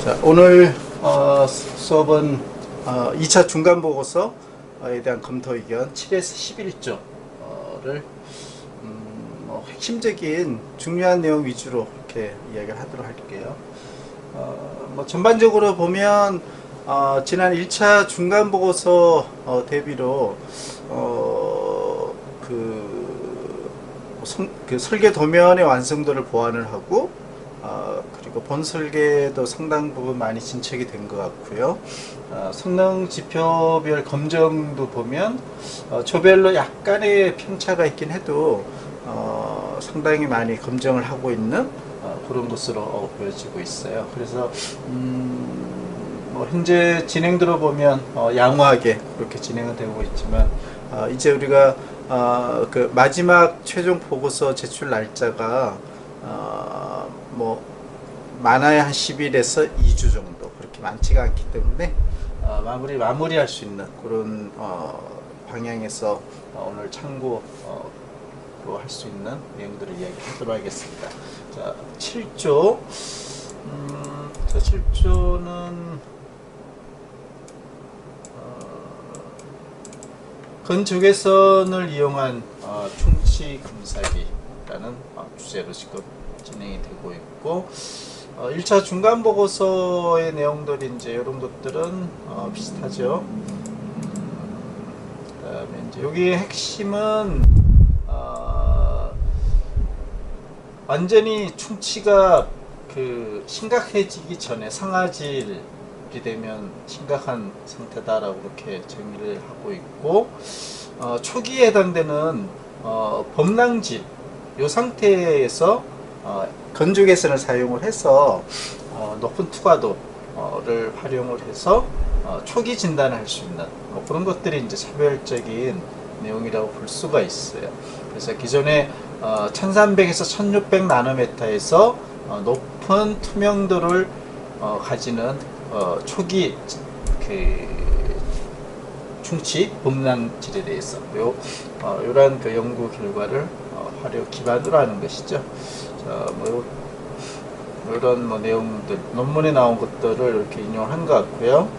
자, 오늘 수업은 2차 중간보고서에 대한 검토 의견 7에서 11조를 핵심적인 중요한 내용 위주로 이렇게 이야기를 하도록 할게요. 전반적으로 보면 지난 1차 중간보고서 대비로 그 설계 도면의 완성도를 보완을 하고 그리고 본 설계도 상당 부분 많이 진척이 된 것 같고요. 성능 지표별 검정도 보면 조별로 약간의 편차가 있긴 해도 상당히 많이 검증을 하고 있는 그런 것으로 보여지고 있어요. 그래서 현재 진행도로 보면 양호하게 그렇게 진행은 되고 있지만 이제 우리가 그 마지막 최종 보고서 제출 날짜가 많아야 한 10일에서 2주 정도, 그렇게 많지가 않기 때문에 마무리할 수 있는 그런 방향에서 오늘 참고로 할 수 있는 내용들을 이야기하도록 하겠습니다. 자, 7조. 7조는 건조개선을 이용한 충치 금사기라는 주제로 지금 진행이 되고 있고, 1차 중간보고서의 내용들이 이제 이런 것들은 비슷하죠. 그 다음에 이제 여기의 핵심은 완전히 충치가 심각해지기 전에 상아질이 되면 심각한 상태다라고 이렇게 정의를 하고 있고, 초기에 해당되는 범랑질 이 상태에서 건조개선을 사용을 해서 높은 투과도를 활용을 해서 초기 진단을 할 수 있는 그런 것들이 이제 차별적인 내용이라고 볼 수가 있어요. 그래서 기존에 1300에서 1600 나노메타에서 높은 투명도를 가지는 초기 충치 범랑질에 대해서 이러한 그 연구 결과를 기반으로 하는 것이죠. 자, 이런 내용들 논문에 나온 것들을 이렇게 인용한 것 같고요.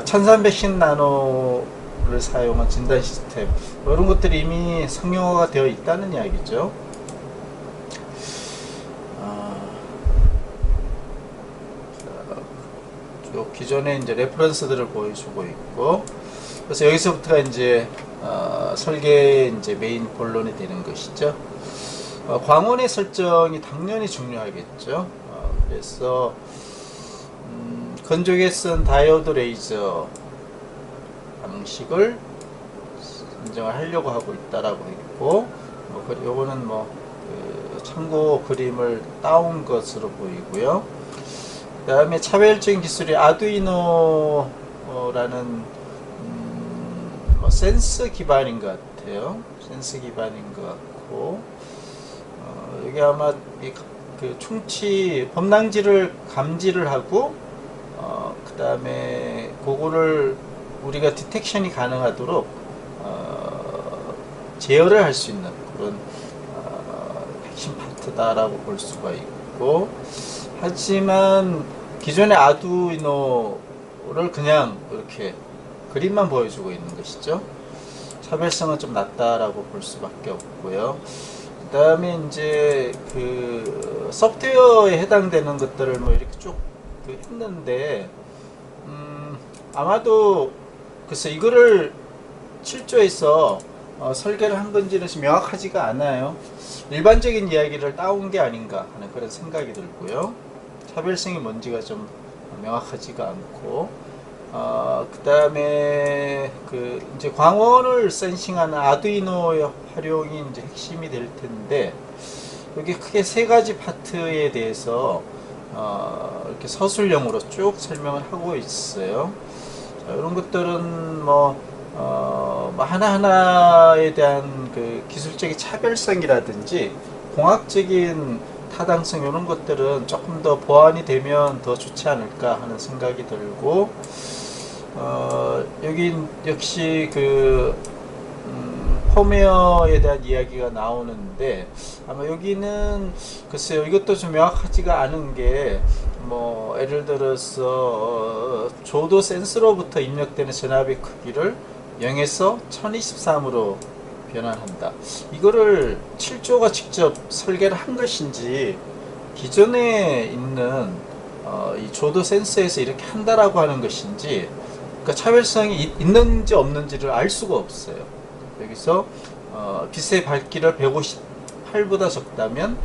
1310 나노를 사용한 진단 시스템, 이런 것들이 이미 상용화가 되어 있다는 이야기죠. 기존에 이제 레퍼런스들을 보여주고 있고, 그래서 여기서부터가 이제 설계의 이제 메인 본론이 되는 것이죠. 광원의 설정이 당연히 중요하겠죠. 그래서 건조개선 다이오드 레이저 방식을 선정을 하려고 하고 있다라고 했고, 요거는 참고 그림을 따온 것으로 보이고요. 그 다음에 차별적인 기술이 아두이노라는 센스 기반인 것 같아요. 센스 기반인 것 같고, 이게 아마 그 충치 범랑질을 감지를 하고, 그 다음에 그거를 우리가 디텍션이 가능하도록 제어를 할 수 있는 그런 핵심 파트다라고 볼 수가 있고, 하지만 기존의 아두이노를 그냥 이렇게 그림만 보여주고 있는 것이죠. 차별성은 좀 낮다라고 볼 수밖에 없고요. 그 다음에 이제 그 소프트웨어에 해당되는 것들을 이렇게 쭉 했는데, 아마도 글쎄 이거를 7조에서 설계를 한 건지는 명확하지가 않아요. 일반적인 이야기를 따온 게 아닌가 하는 그런 생각이 들고요. 차별성이 뭔지가 좀 명확하지가 않고, 그 다음에 이제 광원을 센싱하는 아두이노의 활용이 이제 핵심이 될 텐데, 여기 크게 세 가지 파트에 대해서 이렇게 서술형으로 쭉 설명을 하고 있어요. 자, 이런 것들은 하나하나에 대한 그 기술적인 차별성이라든지 공학적인 타당성, 이런 것들은 조금 더 보완이 되면 더 좋지 않을까 하는 생각이 들고, 여기 역시 펌웨어에 대한 이야기가 나오는데 아마 여기는 글쎄요 이것도 좀 명확하지가 않은 게 뭐 예를 들어서 조도 센스로부터 입력되는 전압의 크기를 0에서 1023으로 변환한다. 이거를 7조가 직접 설계를 한 것인지 기존에 있는 이 조도 센서에서 이렇게 한다라고 하는 것인지 그러니까 차별성이 있는지 없는지를 알 수가 없어요. 여기서 빛의 밝기를 158보다 적다면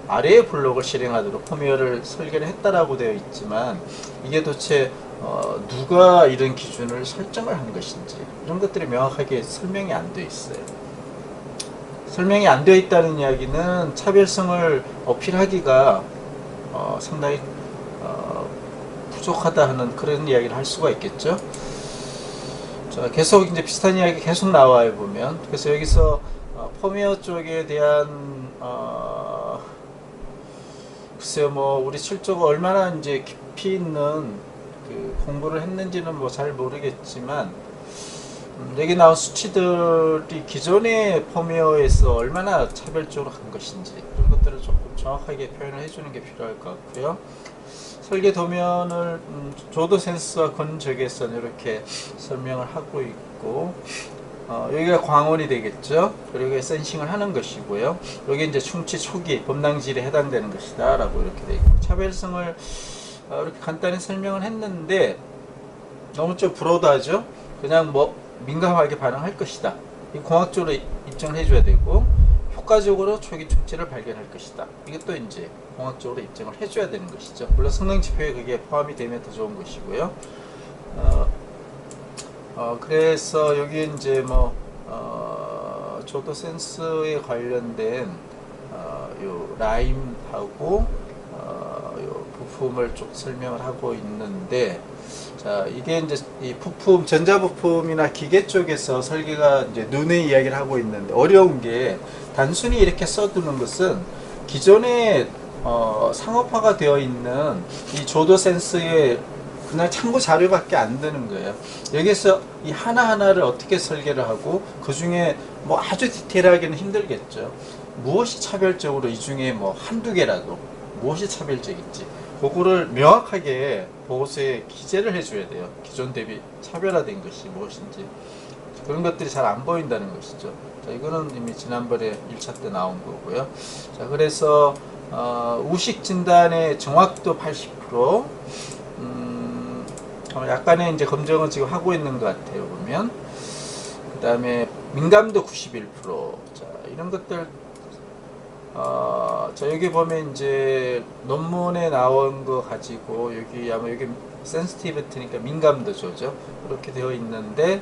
아래의 블록을 실행하도록 펌웨어를 설계를 했다라고 되어 있지만 이게 도대체 누가 이런 기준을 설정을 한 것인지 이런 것들이 명확하게 설명이 안 되어 있어요. 설명이 안 되어 있다는 이야기는 차별성을 어필하기가 상당히 부족하다 하는 그런 이야기를 할 수가 있겠죠. 자, 계속 이제 비슷한 이야기 계속 나와요 보면. 그래서 여기서 펌웨어 쪽에 대한 글쎄요 뭐 우리 7조가 얼마나 이제 깊이 있는 그 공부를 했는지는 뭐 잘 모르겠지만 여기 나온 수치들이 기존의 펌웨어에서 얼마나 차별적으로 한 것인지 이런 것들을 조금 정확하게 표현을 해주는 게 필요할 것 같고요. 설계 도면을 조도 센서와 건적에서는 이렇게 설명을 하고 있고 여기가 광원이 되겠죠. 그리고 센싱을 하는 것이고요. 여기 이제 충치 초기 범랑질에 해당되는 것이다 라고 이렇게 되어 있고 차별성을 이렇게 간단히 설명을 했는데 너무 좀 브로드하죠. 그냥 뭐 민감하게 반응할 것이다. 이 공학적으로 입증을 해줘야 되고 효과적으로 초기 충치를 발견할 것이다. 이것도 이제 공학적으로 입증을 해줘야 되는 것이죠. 물론 성능 지표에 그게 포함이 되면 더 좋은 것이고요. 그래서 여기 이제 뭐 조도 센서에 관련된 요 라임하고 요 부품을 쭉 설명을 하고 있는데 자 이게 이제 이 부품 전자 부품이나 기계 쪽에서 설계가 이제 눈의 이야기를 하고 있는데 어려운 게 단순히 이렇게 써두는 것은 기존에 상업화가 되어 있는 이 조도 센서의 그냥 참고 자료밖에 안 되는 거예요. 여기서 이 하나하나를 어떻게 설계를 하고 그 중에 뭐 아주 디테일하기는 힘들겠죠. 무엇이 차별적으로 이 중에 뭐 한두 개라도 무엇이 차별적인지 그거를 명확하게 보고서에 기재를 해줘야 돼요. 기존 대비 차별화된 것이 무엇인지 그런 것들이 잘 안 보인다는 것이죠. 자, 이거는 이미 지난번에 1차 때 나온 거고요. 자, 그래서 우식 진단의 정확도 80%, 약간의 이제 검증을 지금 하고 있는 것 같아요 보면. 그 다음에 민감도 91%. 자, 이런 것들. 자, 여기 보면 이제 논문에 나온 거 가지고 여기 아마 여기 센시티비티니까 민감도죠. 그렇게 되어 있는데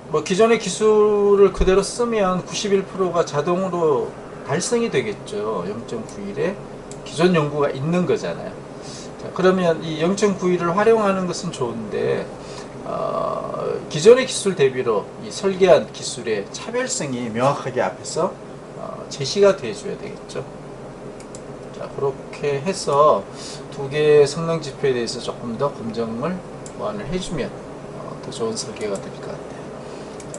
뭐 기존의 기술을 그대로 쓰면 91%가 자동으로 달성이 되겠죠. 0.91에 기존 연구가 있는 거잖아요. 자, 그러면 이 0.91을 활용하는 것은 좋은데 기존의 기술 대비로 이 설계한 기술의 차별성이 명확하게 앞에서 제시가 돼줘야 되겠죠. 자, 그렇게 해서 두 개의 성능 지표에 대해서 조금 더 검증을 보완을 해주면 더 좋은 설계가 될 것 같아요.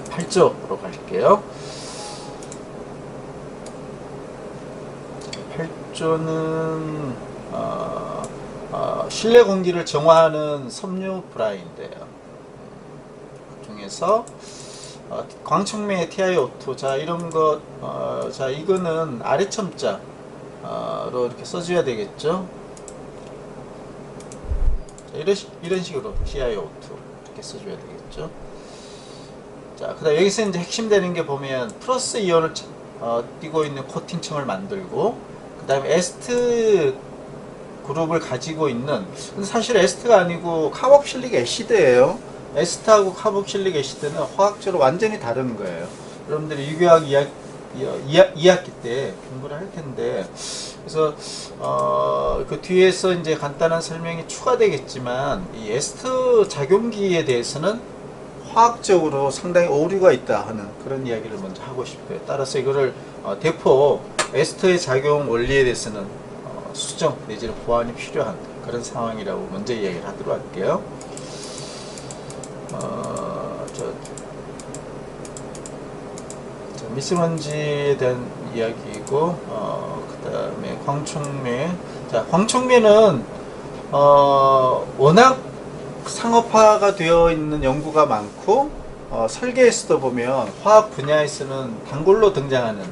8조로 갈게요. 8조는 실내 공기를 정화하는 섬유 브라인데요. 그 중에서 광청매 TiO2 자 이런 것 자 이거는 아래 첨자로 이렇게 써줘야 되겠죠. 자, 이런 식으로 TiO2 이렇게 써줘야 되겠죠. 자, 그다음 여기서 이제 핵심 되는 게 보면 플러스 이온을 띄고 있는 코팅층을 만들고 그다음에 에스트 그룹을 가지고 있는 근데 사실 에스트가 아니고 카복실릭 애시드예요. 에스트하고 카복실릭 애시드는 화학적으로 완전히 다른 거예요. 여러분들이 유교학 2학기 때 공부를 할 텐데 그래서 그 뒤에서 이제 간단한 설명이 추가되겠지만 이 에스트 작용기에 대해서는 화학적으로 상당히 오류가 있다 하는 그런 이야기를 먼저 하고 싶어요. 따라서 이거를 대포 에스트의 작용 원리에 대해서는 수정 내지는 보완이 필요한 그런 상황이라고 먼저 이야기를 하도록 할게요. 미세먼지에 대한 이야기이고, 그 다음에 광촉매. 자, 광촉매는 워낙 상업화가 되어 있는 연구가 많고, 설계에서도 보면 화학 분야에서는 단골로 등장하는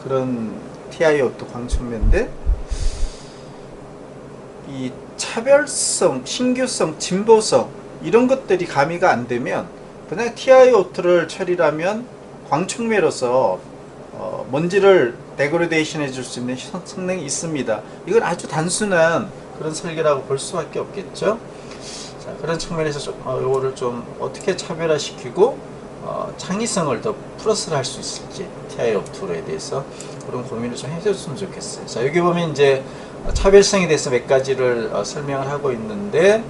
그런 TiO2 광촉매인데, 이 차별성, 신규성, 진보성 이런 것들이 가미가 안 되면 그냥 TiO2를 처리하면 광촉매로서 먼지를 데그레데이션 해줄 수 있는 성능이 있습니다. 이건 아주 단순한 그런 설계라고 볼 수밖에 없겠죠. 자, 그런 측면에서 요거를 좀 어떻게 차별화시키고 창의성을 더 플러스를 할 수 있을지 TiO2에 대해서 그런 고민을 좀 해줬으면 좋겠어요. 자, 여기 보면 이제 차별성에 대해서 몇 가지를 설명을 하고 있는데,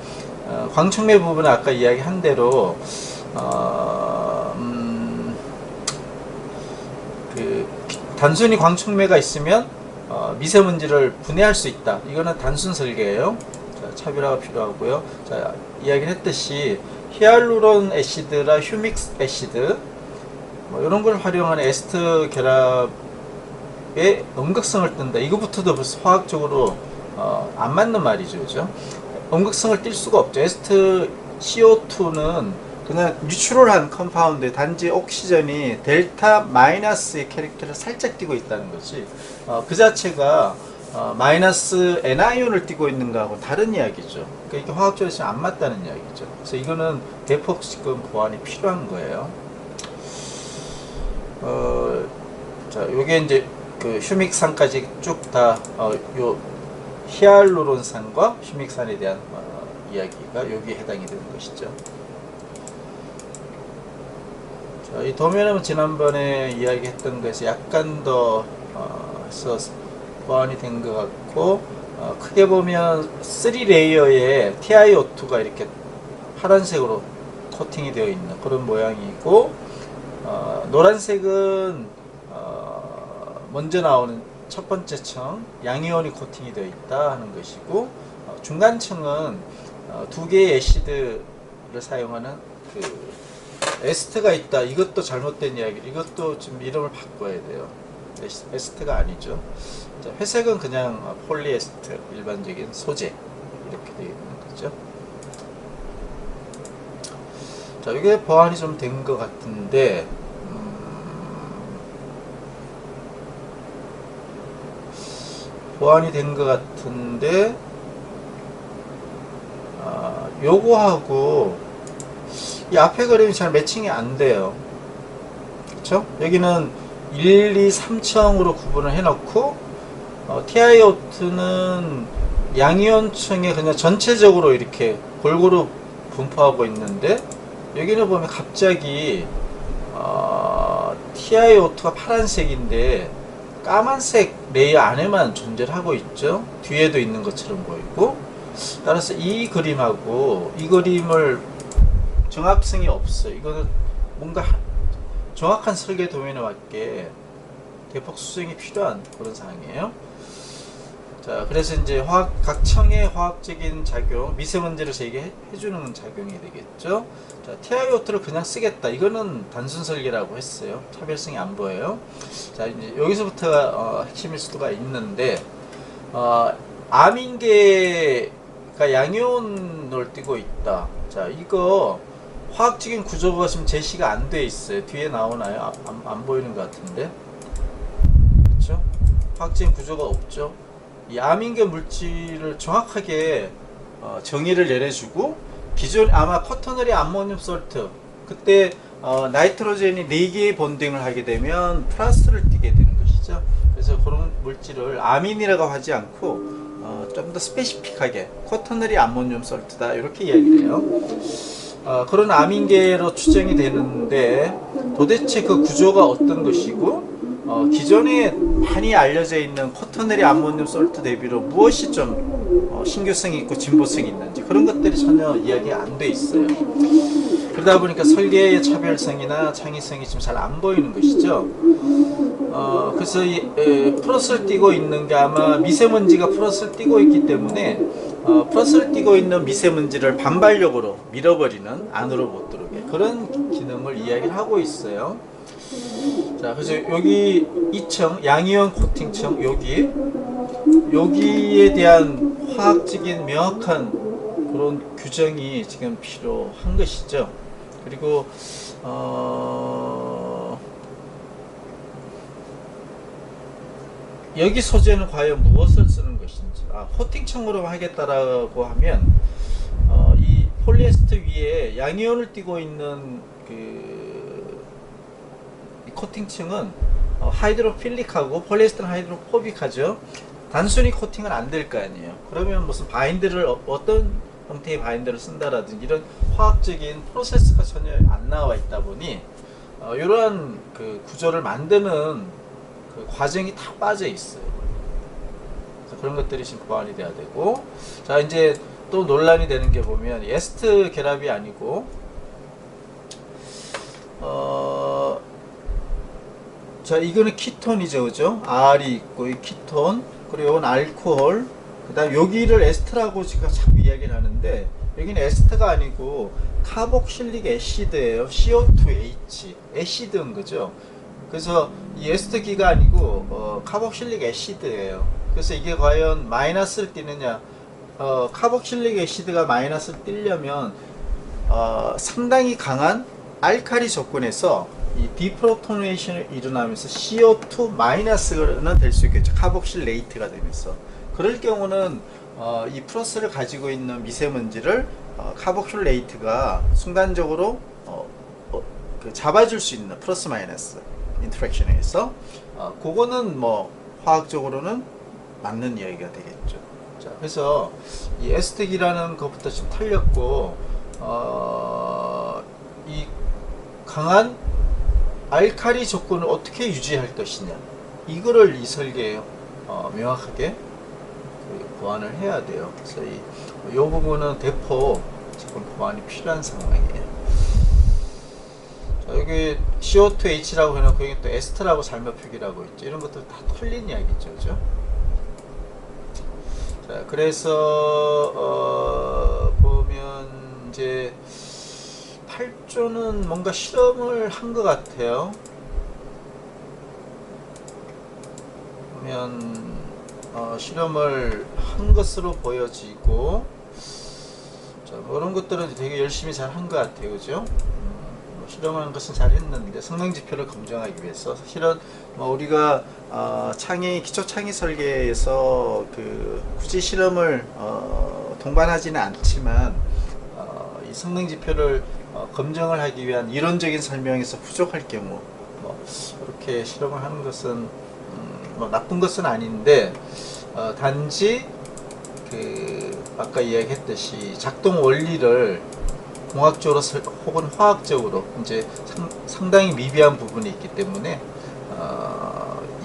광촉매 부분은 아까 이야기한 대로 단순히 광촉매가 있으면 미세먼지를 분해할 수 있다. 이거는 단순 설계예요. 자, 차별화가 필요하고요. 자, 이야기를 했듯이 히알루론 애시드나 휴믹 애시드 뭐 이런 걸 활용하는 에스터 결합의 음극성을 뜬다. 이거부터도 벌써 화학적으로 안 맞는 말이죠, 그죠? 음극성을 띌 수가 없죠. 에스터 CO2는 그냥 뉴트럴한 컴파운드, 단지 옥시전이 델타 마이너스의 캐릭터를 살짝 띄고 있다는 거지. 그 자체가 마이너스 N아이온을 띄고 있는 거하고 다른 이야기죠. 그러니까 이게 화학적으로 지금 안 맞다는 이야기죠. 그래서 이거는 대폭 지금 보완이 필요한 거예요. 자, 요게 이제 그 휴믹산까지 쭉 다 요 히알루론산과 휴믹산에 대한 이야기가 여기에 해당이 되는 것이죠. 자, 이 도면은 지난번에 이야기했던 것이 약간 더 해서 보완이 된 것 같고, 크게 보면 3레이어에 TiO2가 이렇게 파란색으로 코팅이 되어 있는 그런 모양이고, 노란색은 먼저 나오는 첫 번째 층 양이온이 코팅이 되어 있다 하는 것이고, 중간 층은 두 개의 애시드를 사용하는 그 에스트가 있다. 이것도 잘못된 이야기. 이것도 좀 이름을 바꿔야 돼요. 에스트가 아니죠. 자, 회색은 그냥 폴리에스트, 일반적인 소재 이렇게 되어 있는 거죠. 자, 이게 보완이 좀 된 것 같은데, 보완이 된 것 같은데, 요거하고 이 앞에 그림이 잘 매칭이 안 돼요. 그쵸? 여기는 1, 2, 3층으로 구분을 해놓고, TiO2는 양이온층에 그냥 전체적으로 이렇게 골고루 분포하고 있는데, 여기는 보면 갑자기 TiO2가 파란색인데 까만색 레이어 안에만 존재를 하고 있죠. 뒤에도 있는 것처럼 보이고, 따라서 이 그림하고 이 그림을 정합성이 없어요. 이거는 뭔가 정확한 설계 도면에 맞게 대폭 수정이 필요한 그런 상황이에요. 자, 그래서 이제 각 층의 화학적인 작용, 미세먼지를 제거해주는 작용이 되겠죠. 자, TiO2를 그냥 쓰겠다. 이거는 단순 설계라고 했어요. 차별성이 안 보여요. 자, 이제 여기서부터가 핵심일 수가 있는데, 암인계가 양이온을 띠고 있다. 자, 이거 화학적인 구조가 지금 제시가 안 돼 있어요. 뒤에 나오나요? 안 보이는 것 같은데. 그렇죠? 화학적인 구조가 없죠. 이 암인계 물질을 정확하게 정의를 내려주고, 기존 아마 쿼터너리 암모늄 솔트, 그때 나이트로젠이 4개의 본딩을 하게 되면 플러스를 띠게 되는 것이죠. 그래서 그런 물질을 아민이라고 하지 않고 좀 더 스페시픽하게 쿼터너리 암모늄 솔트다 이렇게 이야기를 해요. 그런 암인계로 추정이 되는데, 도대체 그 구조가 어떤 것이고, 기존에 많이 알려져 있는 쿼터너리 암모늄 솔트 대비로 무엇이 좀 신규성이 있고 진보성이 있는지, 그런 것들이 전혀 이야기가 안 돼 있어요. 그러다 보니까 설계의 차별성이나 창의성이 지금 잘 안 보이는 것이죠. 그래서 이 플러스를 띄고 있는 게 아마 미세먼지가 플러스를 띄고 있기 때문에 플러스를 띄고 있는 미세먼지를 반발력으로 밀어버리는, 안으로 못 들어오게 그런 기능을 이야기를 하고 있어요. 자, 그래서 여기 2층 양이온 코팅층 여기에 대한 화학적인 명확한 그런 규정이 지금 필요한 것이죠. 그리고 여기 소재는 과연 무엇을 쓰는 것인지, 코팅층으로 하겠다라고 하면 이 폴리에스터 위에 양이온을 띠고 있는 이 코팅층은 하이드로필릭하고 폴리에스터는 하이드로포빅하죠. 단순히 코팅은 안 될 거 아니에요. 그러면 무슨 바인드를 어떤 형태의 바인더를 쓴다라든지 이런 화학적인 프로세스가 전혀 안 나와 있다 보니 이러한 그 구조를 만드는 그 과정이 다 빠져 있어요. 그런 것들이 지금 보완이 돼야 되고, 자 이제 또 논란이 되는 게 보면 에스트 결합이 아니고 자 이거는 키톤이죠, 그죠? R이 있고 이 키톤, 그리고 이건 알코올, 그 다음 여기를 에스트라고 제가 자꾸 이야기를 하는데 여기는 에스트가 아니고 카복실릭 애시드예요. CO2H 애시드인 거죠. 그래서 이 에스트기가 아니고 카복실릭 애시드예요. 그래서 이게 과연 마이너스를 띠느냐, 카복실릭 애시드가 마이너스를 띠려면 상당히 강한 알칼리 조건에서 이 디프로토네이션이 일어나면서 CO2 마이너스는 될 수 있겠죠. 카복실레이트가 되면서. 그럴 경우는 이 플러스를 가지고 있는 미세먼지를 카복실레이트가 순간적으로 잡아줄 수 있는 플러스 마이너스 인터랙션에서 그거는 뭐 화학적으로는 맞는 이야기가 되겠죠. 자, 그래서 이 에스텍이라는 것부터 지금 털렸고 이 강한 알칼리 조건을 어떻게 유지할 것이냐, 이거를 이 설계에 명확하게 보완을 해야 돼요. 그래서 이 부분은 대폭 지금 보완이 필요한 상황이에요. 자, 여기 CO2H라고 해놓고 여기 또 에스트라고 잘못 표기라고 있죠. 이런 것들 다 틀린 이야기죠, 그죠? 자, 그래서 보면 이제 8조는 뭔가 실험을 한 것 같아요. 보면 실험을 한 것으로 보여지고, 자, 그런 것들은 되게 열심히 잘 한 것 같아요, 그죠? 실험하는 것은 잘 했는데 성능 지표를 검증하기 위해서 실은 우리가 기초 창의 설계에서 굳이 실험을 동반하지는 않지만 이 성능 지표를 검증을 하기 위한 이론적인 설명에서 부족할 경우 이렇게 실험을 하는 것은 나쁜 것은 아닌데, 단지 아까 이야기했듯이 작동 원리를 공학적으로 혹은 화학적으로 이제 상당히 미비한 부분이 있기 때문에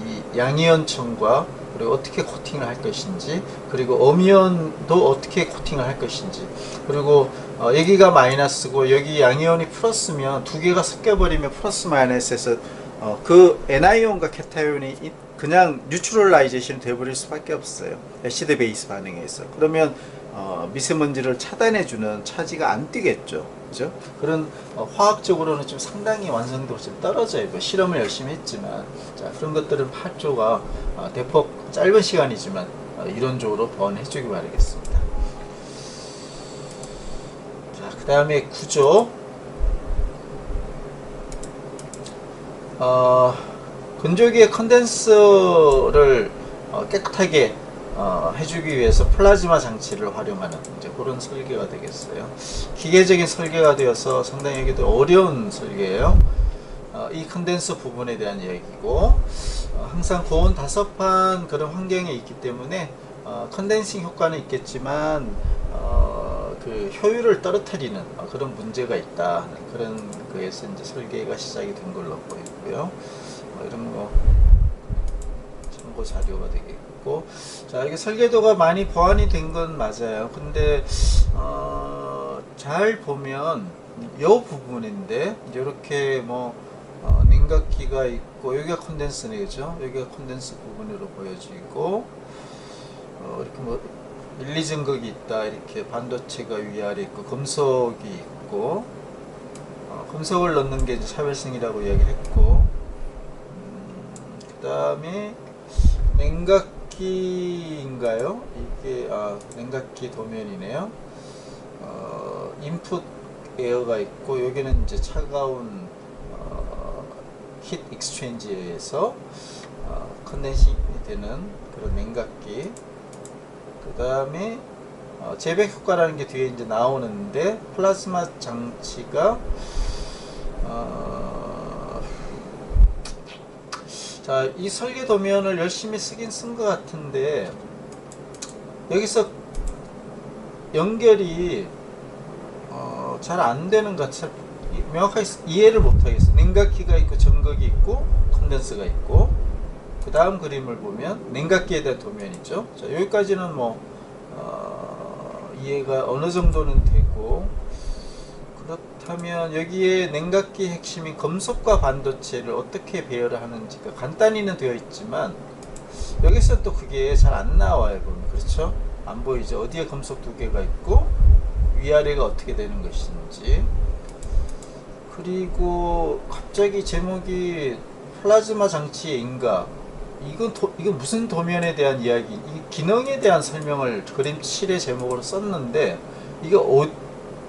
이 양이온층과 그리고 어떻게 코팅을 할 것인지, 그리고 음이온도 어떻게 코팅을 할 것인지, 그리고 여기가 마이너스고 여기 양이온이 플러스면 두 개가 섞여버리면 플러스 마이너스에서 그 Ni온과 케타이온이 그냥 뉴트럴라이제이션 돼버릴 수밖에 없어요. 애시드 베이스 반응에서. 그러면 미세먼지를 차단해주는 차지가 안 뛰겠죠, 그죠? 그런 화학적으로는 좀 상당히 완성도가 좀 떨어져요. 실험을 열심히 했지만, 자, 그런 것들은 8조가 대폭 짧은 시간이지만 이론적으로 보완해주기 바라겠습니다. 자, 그 다음에 구조. 건조기의 컨덴서를 깨끗하게 해주기 위해서 플라즈마 장치를 활용하는 이제 그런 설계가 되겠어요. 기계적인 설계가 되어서 상당히 여기도 어려운 설계예요. 이 컨덴서 부분에 대한 이야기고, 항상 고온 다섯판 그런 환경에 있기 때문에 컨덴싱 효과는 있겠지만 그 효율을 떨어뜨리는 그런 문제가 있다. 그런 거에서 이제 설계가 시작이 된 걸로 보이고요. 이런 거 참고 자료가 되겠고, 자, 이게 설계도가 많이 보완이 된 건 맞아요. 근데 잘 보면 이 부분인데 이렇게 냉각기가 있고 여기가 컨덴서네, 그죠? 여기가 컨덴서 부분으로 보여지고, 이렇게 밀리증극이 있다. 이렇게 반도체가 위아래 있고 금속이 있고, 금속을 넣는 게 차별성이라고 이야기를 했고, 그 다음에 냉각기인가요? 이게 냉각기 도면이네요. 인풋 에어가 있고 여기는 이제 차가운 히트 익스체인지에서 컨덴싱이 되는 그런 냉각기. 그 다음에 재백 효과라는 게 뒤에 이제 나오는데 플라즈마 장치가 자, 이 설계 도면을 열심히 쓰긴 쓴 것 같은데 여기서 연결이 잘 안 되는 것 같아. 명확하게 이해를 못 하겠어. 냉각기가 있고 전극이 있고 컨덴서가 있고 그 다음 그림을 보면 냉각기에 대한 도면이죠. 자, 여기까지는 뭐 이해가 어느 정도는 되고, 그렇다면 여기에 냉각기 핵심인 금속과 반도체를 어떻게 배열을 하는지가 간단히는 되어 있지만 여기서 또 그게 잘 안 나와요. 보면 그렇죠? 안 보이죠? 어디에 금속 두 개가 있고 위아래가 어떻게 되는 것인지. 그리고 갑자기 제목이 플라즈마 장치의 인가. 이건 무슨 도면에 대한 이야기, 이 기능에 대한 설명을 그림 7의 제목으로 썼는데 이게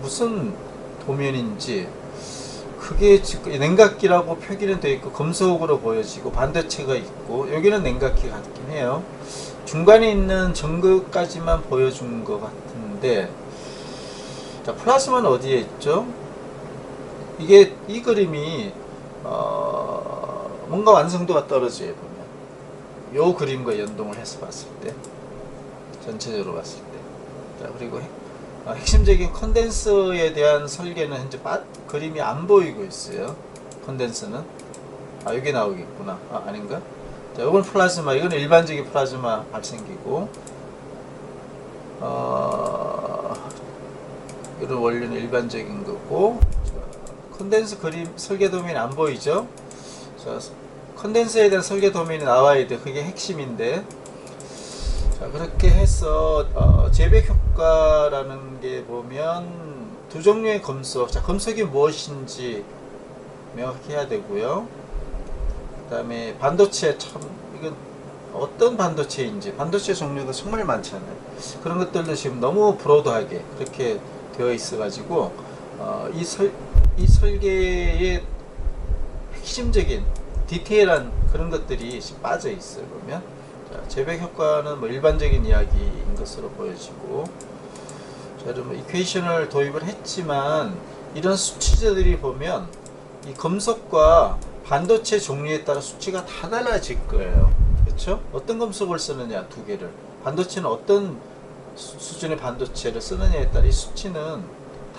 무슨 도면인지. 그게 지금 냉각기라고 표기는 되어 있고 금속으로 보여지고 반도체가 있고 여기는 냉각기 같긴 해요. 중간에 있는 전극까지만 보여준 것 같은데, 자, 플라즈마는 어디에 있죠? 이게 이 그림이 뭔가 완성도가 떨어져요. 보면 요 그림과 연동을 해서 봤을 때, 전체적으로 봤을 때. 자, 그리고 핵심적인 컨덴서에 대한 설계는 현재 그림이 안 보이고 있어요. 컨덴서는 여기 나오겠구나. 아닌가? 자, 이건 플라즈마. 이건 일반적인 플라즈마 발생기고, 이런 원리는 일반적인 거고. 자, 컨덴서 그림 설계 도면이 안 보이죠? 자, 컨덴서에 대한 설계 도면이 나와야 돼. 그게 핵심인데. 자, 그렇게 해서 재백 효과라는 게 보면 두 종류의 금속. 자, 금속이 무엇인지 명확히 해야 되고요. 그 다음에 반도체, 참 이건 어떤 반도체인지, 반도체 종류도 정말 많잖아요. 그런 것들도 지금 너무 브로드하게 그렇게 되어 있어 가지고 이 설계의 핵심적인 디테일한 그런 것들이 빠져 있어요. 보면 자, 재백 효과는 뭐 일반적인 이야기인 것으로 보여지고, 자, 여러분 이퀘이션을 도입을 했지만 이런 수치들이 보면 이 금속과 반도체 종류에 따라 수치가 다 달라질 거예요. 그렇죠? 어떤 금속을 쓰느냐, 두 개를. 반도체는 어떤 수준의 반도체를 쓰느냐에 따라 이 수치는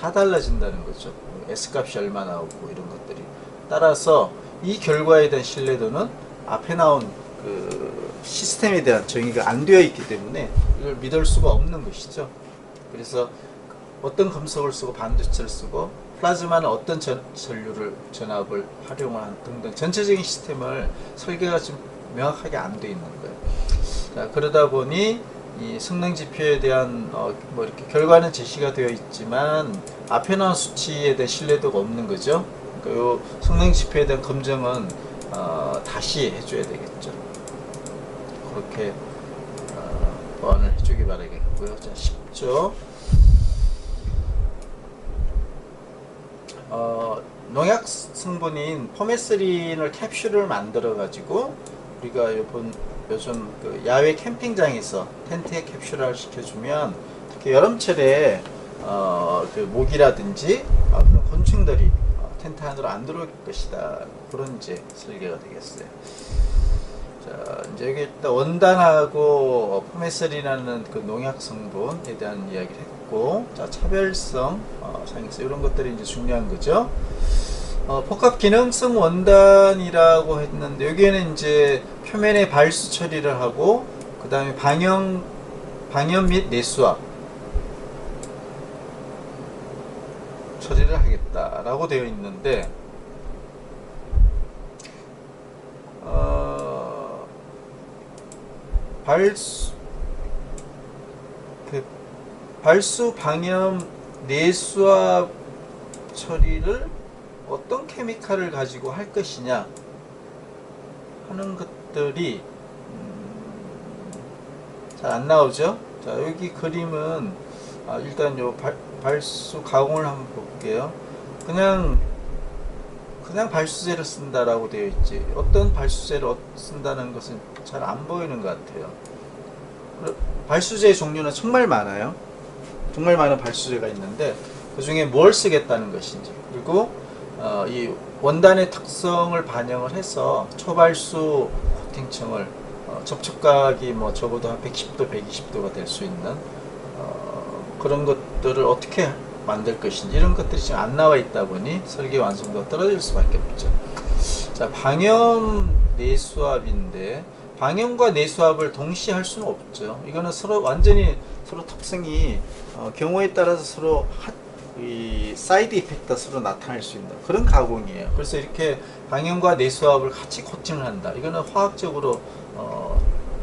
다 달라진다는 거죠. S값이 얼마 나오고 이런 것들이. 따라서 이 결과에 대한 신뢰도는 앞에 나온 그 시스템에 대한 정의가 안 되어 있기 때문에 이걸 믿을 수가 없는 것이죠. 그래서 어떤 금속을 쓰고 반도체를 쓰고 플라즈마는 어떤 전류를 전압을 활용을 한 등등 전체적인 시스템을 설계가 좀 명확하게 안 되어 있는 거예요. 자, 그러다 보니 이 성능 지표에 대한 뭐 이렇게 결과는 제시가 되어 있지만 앞에 나온 수치에 대한 신뢰도가 없는 거죠. 그러니까 요 성능 지표에 대한 검증은 다시 해줘야 되겠죠. 그렇게 보완을 해주기 바라겠고요. 자, 10조. 농약 성분인 포메스린을 캡슐을 만들어 가지고 우리가 요즘 그 야외 캠핑장에서 텐트에 캡슐화를 시켜주면 특히 여름철에 그 모기라든지 그런 곤충들이 텐트 안으로 안 들어올 것이다. 그런 이제 설계가 되겠어요. 자, 이제 여기 일단 원단하고 포메스린이라는 그 농약 성분에 대한 이야기를 했고, 자, 차별성, 상에서 이런 것들이 이제 중요한 거죠. 복합 기능성 원단이라고 했는데 여기에는 이제 표면에 발수 처리를 하고 그 다음에 방염 및 내수압 처리를 하겠다라고 되어 있는데 발수 방염 내수압 처리를 어떤 케미칼을 가지고 할 것이냐 하는 것들이 잘 안 나오죠. 자, 여기 그림은 일단 요 발수 가공을 한번 볼게요. 그냥 발수제를 쓴다라고 되어 있지, 어떤 발수제를 쓴다는 것은 잘 안 보이는 것 같아요. 발수제의 종류는 정말 많아요. 정말 많은 발수제가 있는데 그 중에 뭘 쓰겠다는 것인지, 그리고 이 원단의 특성을 반영을 해서 초발수 코팅층을 접촉각이 뭐 적어도 한 110도, 120도가 될 수 있는 그런 것들을 어떻게 만들 것인지, 이런 것들이 지금 안 나와 있다 보니 설계 완성도가 떨어질 수밖에 없죠. 자, 방염 내수압인데 방염과 내수압을 동시에 할 수는 없죠. 이거는 서로 완전히 서로 특성이 경우에 따라서 서로 이 사이드 이펙트가 서로 나타날 수 있는 그런 가공이에요. 그래서 이렇게 방염과 내수압을 같이 코팅을 한다. 이거는 화학적으로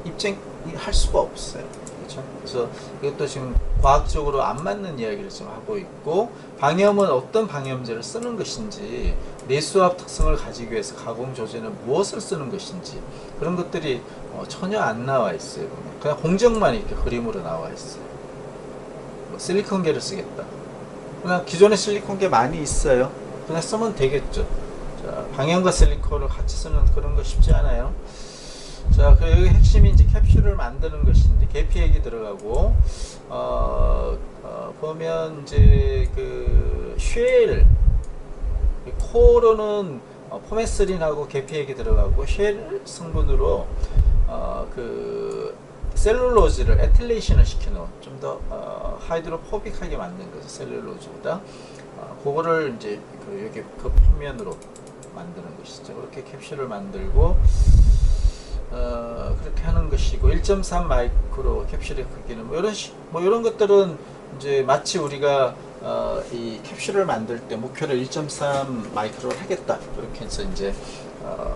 입증할 수가 없어요. 그렇죠? 그래서 이것도 지금 과학적으로 안 맞는 이야기를 지금 하고 있고, 방염은 어떤 방염제를 쓰는 것인지, 내수압 특성을 가지기 위해서 가공 조제는 무엇을 쓰는 것인지, 그런 것들이 전혀 안 나와 있어요. 그냥 공정만 이렇게 그림으로 나와 있어요. 뭐 실리콘계를 쓰겠다. 그냥 기존에 실리콘계 많이 있어요. 그냥 쓰면 되겠죠. 자, 방염과 실리콘을 같이 쓰는 그런 거 쉽지 않아요. 자, 그 여기 핵심이 이제 캡슐을 만드는 것인데 계피액이 들어가고, 보면 이제 그 쉘 코로는 포메스린하고 계피액이 들어가고, 쉘 성분으로 그 셀룰로즈를 에틸레이션을 시켜놓은, 좀 더 하이드로포빅하게 만든 거죠. 셀룰로즈보다 그거를 이제 여기 그 표면으로 만드는 것이죠. 그렇게 캡슐을 만들고 그렇게 하는 것이고, 1.3 마이크로 캡슐의 크기는 뭐 이런 것들은 이제 마치 우리가 이 캡슐을 만들 때 목표를 1.3 마이크로를 하겠다, 그렇게 해서 이제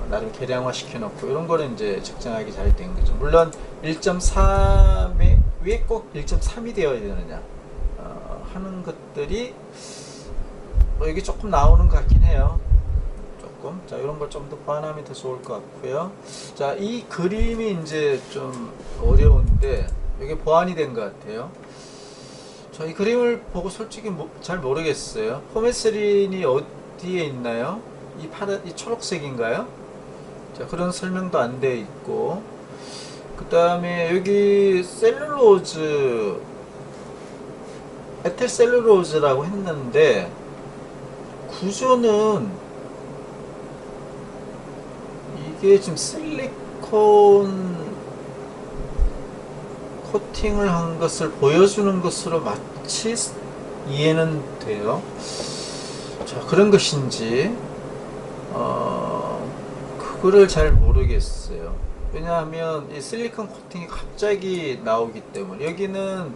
나름 계량화 시켜놓고, 이런 거는 이제 적정하게 잘 된 거죠. 물론 1.3에 왜 꼭 1.3이 되어야 되느냐 하는 것들이 여기 조금 나오는 것 같긴 해요. 자, 이런 걸 좀 더 보완하면 더 좋을 것 같고요. 자, 이 그림이 이제 좀 어려운데 이게 보완이 된 것 같아요. 자, 이 그림을 보고 솔직히 잘 모르겠어요. 포메스린이 어디에 있나요? 이 초록색인가요? 자, 그런 설명도 안 돼 있고, 그 다음에 여기 셀룰로즈, 에틸 셀룰로즈라고 했는데 구조는 이게 지금 실리콘 코팅을 한 것을 보여주는 것으로 마치 이해는 돼요. 자, 그런 것인지 그거를 잘 모르겠어요. 왜냐하면 이 실리콘 코팅이 갑자기 나오기 때문에, 여기는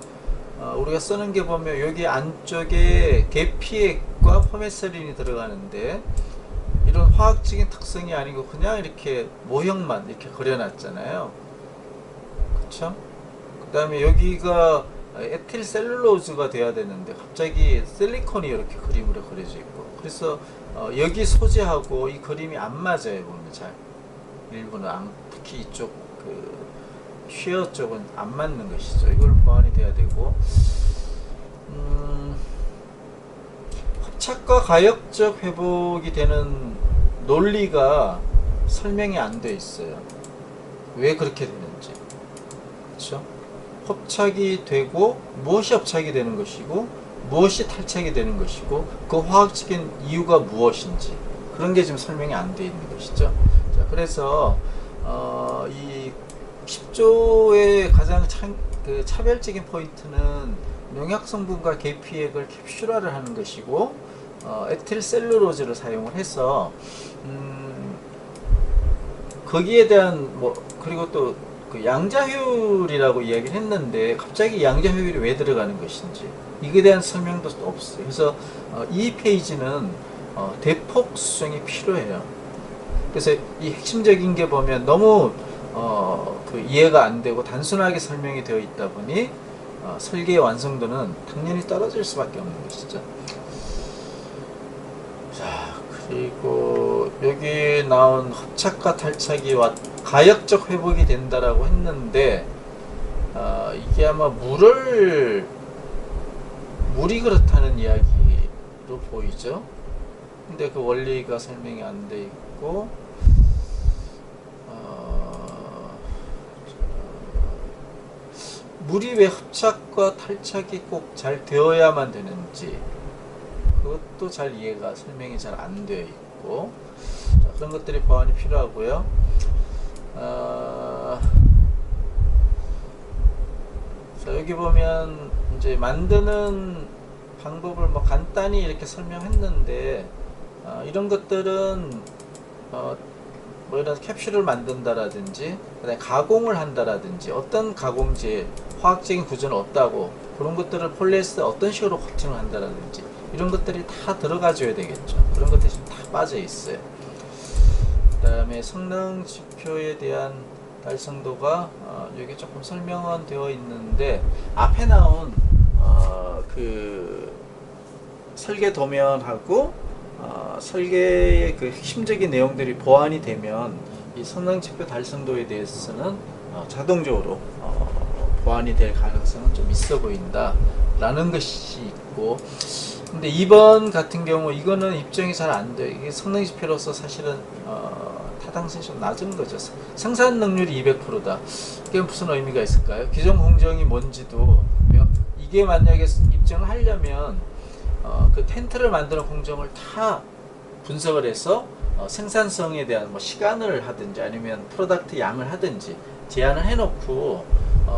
우리가 쓰는 게 보면 여기 안쪽에 계피액과 포메스린이 들어가는데, 이런 화학적인 특성이 아니고 그냥 이렇게 모형만 이렇게 그려놨잖아요. 그쵸? 그 다음에 여기가 에틸 셀룰로즈가 돼야 되는데 갑자기 실리콘이 이렇게 그림으로 그려져 있고, 그래서 여기 소재하고 이 그림이 안 맞아요. 보면 잘 일부는 특히 이쪽 그 쉐어 쪽은 안 맞는 것이죠. 이걸 보완이 돼야 되고, 합착과 가역적 회복이 되는 논리가 설명이 안 돼 있어요. 왜 그렇게 되는지. 그렇죠? 합착이 되고 무엇이 합착이 되는 것이고 무엇이 탈착이 되는 것이고 그 화학적인 이유가 무엇인지, 그런 게 지금 설명이 안 돼 있는 것이죠. 자, 그래서 이 10조의 가장 차별적인 포인트는 농약 성분과 계피액을 캡슐화를 하는 것이고, 에틸 셀룰로즈를 사용을 해서 거기에 대한 그리고 또 그 양자효율이라고 이야기를 했는데 갑자기 양자효율이 왜 들어가는 것인지 이거에 대한 설명도 없어요. 그래서 이 페이지는 대폭 수정이 필요해요. 그래서 이 핵심적인 게 보면 너무 그 이해가 안 되고 단순하게 설명이 되어 있다 보니 설계의 완성도는 당연히 떨어질 수밖에 없는 것이죠. 자, 그리고 여기 나온 합착과 탈착이 가역적 회복이 된다라고 했는데 이게 아마 물이 그렇다는 이야기로 보이죠. 근데 그 원리가 설명이 안 돼 있고 물이 왜 흡착과 탈착이 꼭 잘 되어야만 되는지 그것도 잘 이해가 설명이 잘 안 되어 있고 자, 그런 것들이 보완이 필요하고요. 자, 여기 보면 이제 만드는 방법을 뭐 간단히 이렇게 설명했는데 이런 것들은 뭐 이런 캡슐을 만든다라든지 그다음에 가공을 한다라든지 어떤 가공제 화학적인 구조는 없다고 그런 것들을 폴리에스터 어떤 식으로 코팅을 한다라든지 이런 것들이 다 들어가줘야 되겠죠. 그런 것들이 지금 다 빠져 있어요. 그 다음에 성능 지표에 대한 달성도가 여기 조금 설명은 되어 있는데 앞에 나온 그 설계 도면하고 설계의 그 핵심적인 내용들이 보완이 되면 이 성능 지표 달성도에 대해서는 자동적으로 보완이 될 가능성은 좀 있어 보인다 라는 것이 있고 근데 2번 같은 경우 이거는 입증이 잘 안 돼요. 이게 성능 지표로서 사실은 타당성이 좀 낮은 거죠. 생산 능률이 200%다. 이게 무슨 의미가 있을까요? 기존 공정이 뭔지도 이게 만약에 입증을 하려면 그 텐트를 만드는 공정을 다 분석을 해서 생산성에 대한 뭐 시간을 하든지 아니면 프로덕트 양을 하든지 제한을 해놓고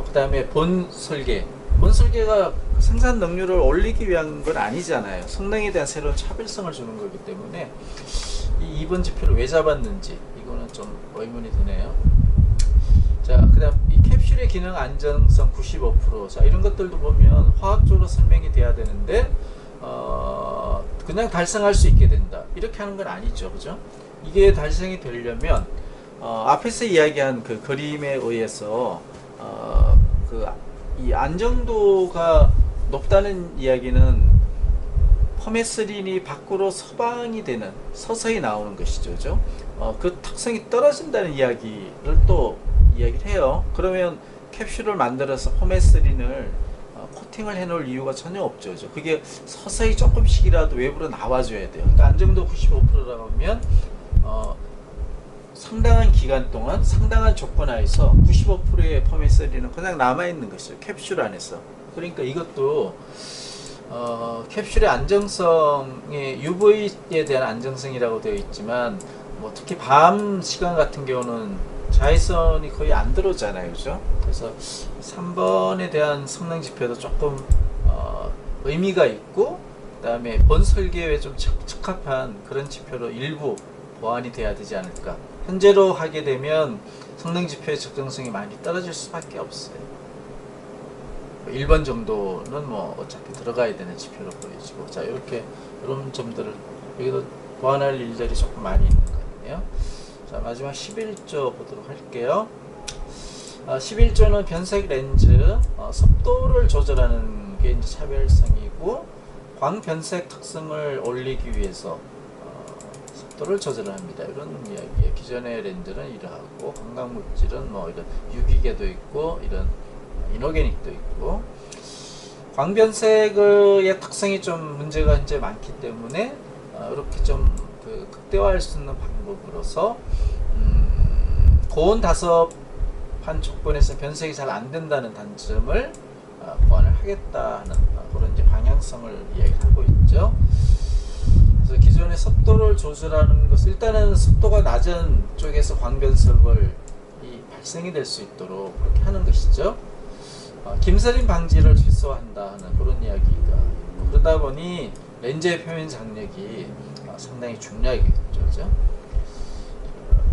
그 다음에 본 설계가 생산 능률을 올리기 위한 건 아니잖아요. 성능에 대한 새로운 차별성을 주는 거기 때문에 이 2번 지표를 왜 잡았는지 이거는 좀 의문이 드네요. 자, 그 다음 이 캡슐의 기능 안정성 95%. 자, 이런 것들도 보면 화학적으로 설명이 돼야 되는데 그냥 달성할 수 있게 된다. 이렇게 하는 건 아니죠. 그죠? 이게 달성이 되려면 앞에서 이야기한 그 그림에 의해서 이 안정도가 높다는 이야기는 포메스린이 밖으로 서방이 되는 서서히 나오는 것이죠. 그죠? 그 특성이 떨어진다는 이야기를 또 이야기를 해요. 그러면 캡슐을 만들어서 포메스린을 코팅을 해놓을 이유가 전혀 없죠. 그죠? 그게 서서히 조금씩이라도 외부로 나와줘야 돼요. 그러니까 안정도 95%라고 하면 상당한 기간 동안 상당한 조건 하에서 95%의 포메스린은 그냥 남아있는 것이죠. 캡슐 안에서. 그러니까 이것도 캡슐의 안정성이 UV에 대한 안정성이라고 되어 있지만 뭐 특히 밤 시간 같은 경우는 자외선이 거의 안 들어오잖아요. 그죠? 그래서 3번에 대한 성능 지표도 조금 의미가 있고 그 다음에 본 설계에 좀 적합한 그런 지표로 일부 보완이 돼야 되지 않을까. 현재로 하게 되면 성능 지표의 적정성이 많이 떨어질 수밖에 없어요. 1번 정도는 뭐 어차피 들어가야 되는 지표로 보여지고 자 이렇게 이런 점들을 여기도 보완할 일들이 조금 많이 있는 것 같네요. 자 마지막 11조 보도록 할게요. 11조는 변색 렌즈 습도를 조절하는 게 이제 차별성이고 광변색 특성을 올리기 위해서 습도를 조절합니다. 이런 이야기예요. 기존의 렌즈는 이러하고 건강물질은 뭐 이런 유기계도 있고 이런 이노게닉도 있고 광변색의 특성이 좀 문제가 현재 많기 때문에 이렇게 좀 극대화할 수 있는 방법으로서 고온 다습한 조건에서 변색이 잘 안 된다는 단점을 보완을 하겠다 하는 그런 이제 방향성을 이야기하고 있죠. 그래서 기존의 습도를 조절하는 것은 일단은 습도가 낮은 쪽에서 광변색을 발생이 될 수 있도록 그렇게 하는 것이죠. 김서림 방지를 최소화한다 하는 그런 이야기가 있고 그러다 보니 렌즈의 표면 장력이 상당히 중요하겠죠. 그죠?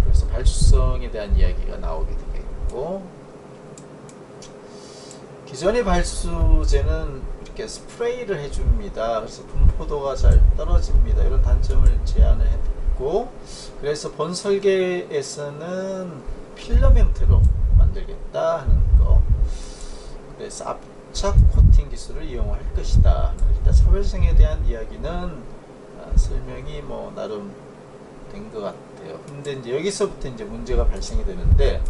그래서 발수성에 대한 이야기가 나오게 되겠고 기존의 발수제는 이렇게 스프레이를 해줍니다. 그래서 분포도가 잘 떨어집니다. 이런 단점을 제안을 했고 그래서 본 설계에서는 필러멘트로 만들겠다 하는 거 그래서 압착 코팅 기술을 이용할 것이다. 일단 차별성에 대한 이야기는 설명이 뭐 나름 된 것 같다. 돼요. 근데 이제 여기서부터 이제 문제가 발생이 되는데,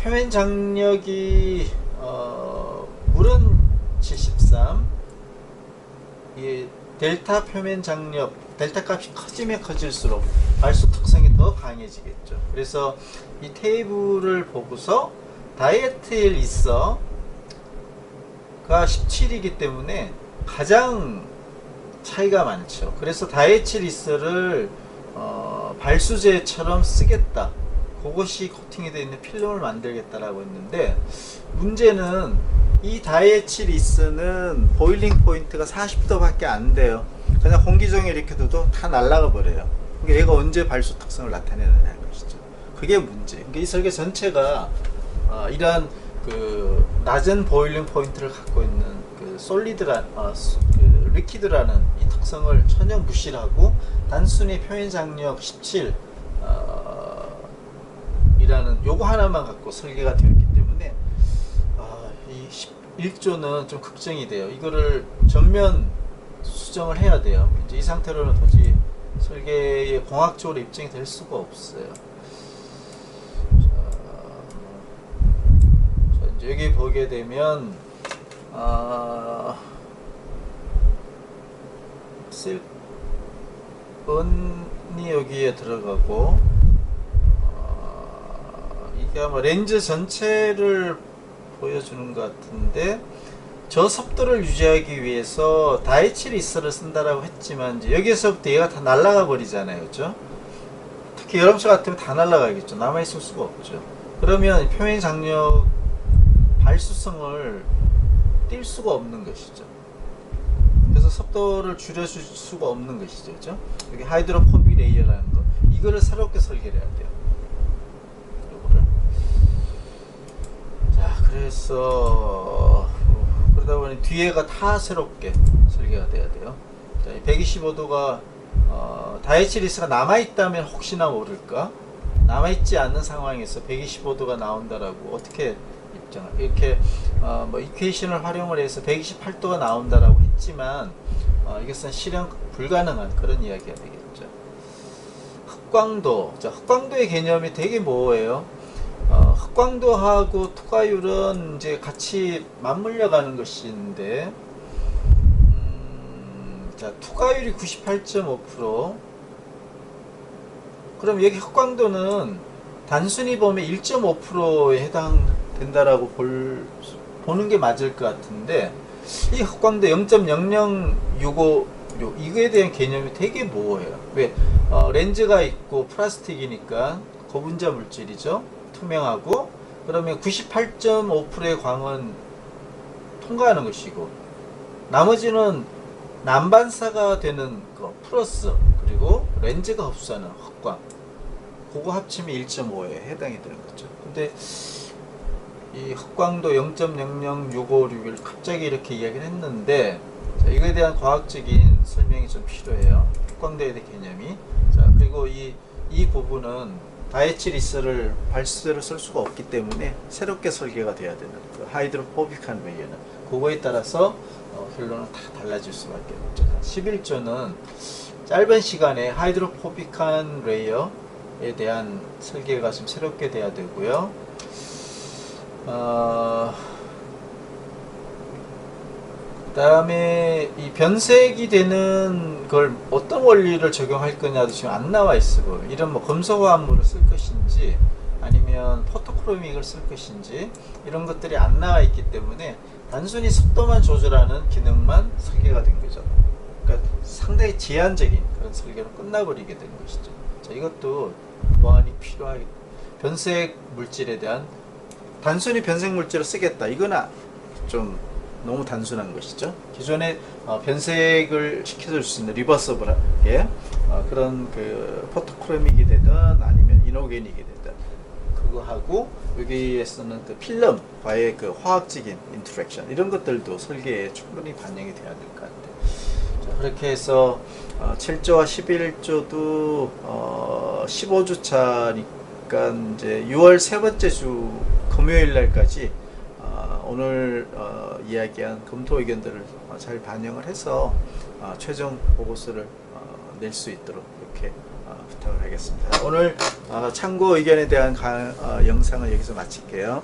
표면 장력이 물은 73, 이 델타 표면 장력, 델타 값이 커지면 커질수록 발수 특성이 더 강해지겠죠. 그래서 이 테이블을 보고서 다이에틸 이서가 17이기 때문에 가장 차이가 많죠. 그래서 다이에틸 이서를 발수제처럼 쓰겠다. 그것이 코팅이 되어 있는 필름을 만들겠다라고 했는데, 문제는 이 다이에틸 이서는 보일링 포인트가 40도밖에 안 돼요. 그냥 공기중에 이렇게 둬도 다 날아가 버려요. 그러니까 얘가 언제 발수 특성을 나타내느냐는 것이죠. 그게 문제. 그러니까 이 설계 전체가 이러한 그 낮은 보일링 포인트를 갖고 있는 그 그 리퀴드라는 이 특성을 전혀 무시를 하고 단순히 표현 장력 17 이라는 요거 하나만 갖고 설계가 되어 있기 때문에 이 11조는 좀 걱정이 돼요. 이거를 전면 수정을 해야 돼요. 이제 이 상태로는 도저히 설계에 공학적으로 입증이 될 수가 없어요. 자, 이제 여기 보게 되면 실은이 여기에 들어가고, 이게 아마 렌즈 전체를 보여주는 것 같은데, 저습도를 유지하기 위해서 다이에틸 이서를 쓴다라고 했지만 이제 여기에서부터 얘가 다 날아가 버리잖아요, 그죠? 특히 여름철 같으면 다 날아가겠죠. 남아있을 수가 없죠. 그러면 표면 장력 발수성을 띌 수가 없는 것이죠. 그래서 습도를 줄여줄 수가 없는 것이죠, 그죠? 여기 하이드로포빅 레이어라는 거, 이거를 새롭게 설계를 해야 돼요. 요거를. 자, 그래서 그러다 보니 뒤에가 다 새롭게 설계가 돼야 돼요. 자, 125도가 다이에틸 이서가 남아있다면 혹시나 모를까, 남아있지 않는 상황에서 125도가 나온다라고 어떻게 입증을, 이렇게 뭐 이퀘이션을 활용을 해서 128도가 나온다라고 했지만 이것은 실현 불가능한 그런 이야기가 되겠죠. 흑광도. 자, 흑광도의 개념이 되게 모호해요. 흑광도하고 투과율은 이제 같이 맞물려 가는 것인데, 자, 투과율이 98.5%. 그럼 여기 흑광도는 단순히 보면 1.5%에 해당된다라고 보는 게 맞을 것 같은데, 이 흑광도 0.00656 이거에 대한 개념이 되게 모호해요. 왜? 렌즈가 있고 플라스틱이니까 고분자 물질이죠. 투명하고, 그러면 98.5%의 광은 통과하는 것이고, 나머지는 난반사가 되는 거 플러스, 그리고 렌즈가 흡수하는 흑광, 그거 합치면 1.5에 해당이 되는 거죠. 근데 이 흑광도 0.00656을 갑자기 이렇게 이야기를 했는데, 자, 이거에 대한 과학적인 설명이 좀 필요해요. 흑광도에 대한 개념이. 자, 그리고 이 부분은 다이에틸 이서를 발수제로 쓸 수가 없기 때문에 새롭게 설계가 돼야 되는 그 하이드로포빅한 레이어는 그거에 따라서 결론은 다 달라질 수밖에 없죠. 11조는 짧은 시간에 하이드로포빅한 레이어에 대한 설계가 좀 새롭게 돼야 되고요. 그 다음에 이 변색이 되는 걸 어떤 원리를 적용할 거냐도 지금 안 나와 있고, 이런 뭐 금속화합물을 쓸 것인지 아니면 포토크로믹을 쓸 것인지 이런 것들이 안 나와 있기 때문에 단순히 습도만 조절하는 기능만 설계가 된 거죠. 그러니까 상당히 제한적인 그런 설계로 끝나버리게 된 것이죠. 자, 이것도 보완이 필요하게, 변색 물질에 대한, 단순히 변색 물질을 쓰겠다, 이거는 좀 너무 단순한 것이죠. 기존에 변색을 시켜줄 수 있는 리버서블하게 그런 그 포토크로믹이 되든 아니면 이노게닉이 되든 그거 하고, 여기에서는 그 필름과의 그 화학적인 인터랙션, 이런 것들도 설계에 충분히 반영이 돼야 될 것 같아요. 자, 그렇게 해서 7조와 11조도 15주 차니까 이제 6월 세 번째 주 금요일 날까지 오늘 이야기한 검토 의견들을 잘 반영을 해서 최종 보고서를 낼 수 있도록 이렇게 부탁을 하겠습니다. 오늘 참고 의견에 대한 영상을 여기서 마칠게요.